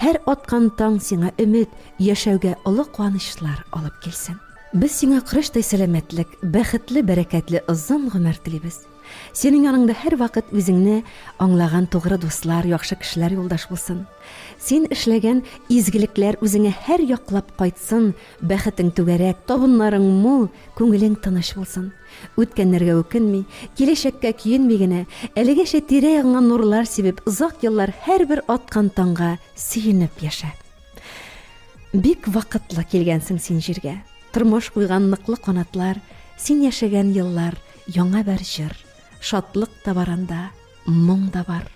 Һәр аткан таң сиңа өмет, яшәүгә олы куанычлар алып килсен. Без сиңа кырыштай сәламәтлек, бәхетле, бәрәкәтле озын гомер телибез. Синең яныңда һәр вакыт үзеңне аңлаган тугры дуслар, яхшы кешеләр юлдаш булсын. Син эшләгән изгелекләр үзеңә һәр яклап кайтсын, бәхетең түгәрәк, табыннарың мул, күңелең тыныч булсын. Үткәннәргә үкенми, киләчәккә көенми генә, әлегәчә тирә-ягыңа нурлар сибеп, озак еллар һәрбер аткан таңга сөенеп яшә. Бик вакытлы килгәнсең син җиргә. Тормыш куйган ныклы канатлар, син яшәгән еллар, яңа бер җыр. Шатлык та бар анда, моң да бар.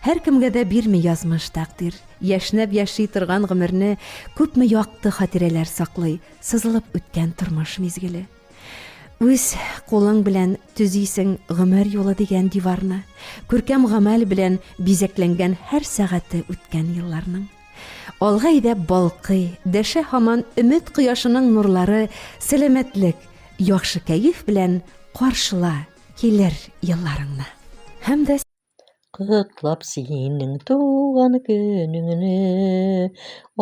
Һәр кемгә дә бирми язмыш тәкъдир. Яшнәп яши торган гомерне күпме якты хатирәләр саклый, сызылып үткән тормыш мизгеле. Үз кулың белән төзисең гомер юлы дигән диварны, күркәм гамәл белән бизәкләнгән һәр сәгате үткән елларның. Алга идәп балкый, дәшә һаман өмет кояшының нурлары, сәламәтлек, яхшы кәеф белән каршыла килер елларыңны. Һәм дә Кытлап синең туган көнеңне,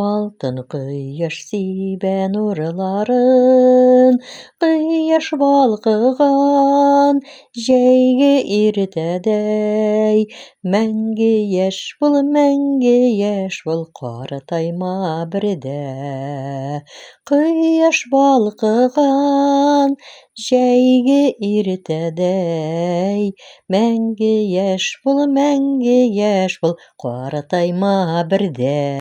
алтын кояш сибә нурларын, кояш балкыган җәйге иртәдәй, мәңге яшь бул, каратайма бердә. Кояш балкыган җәйге иртәдәй, мәңге яшь бул, каратайма бердә.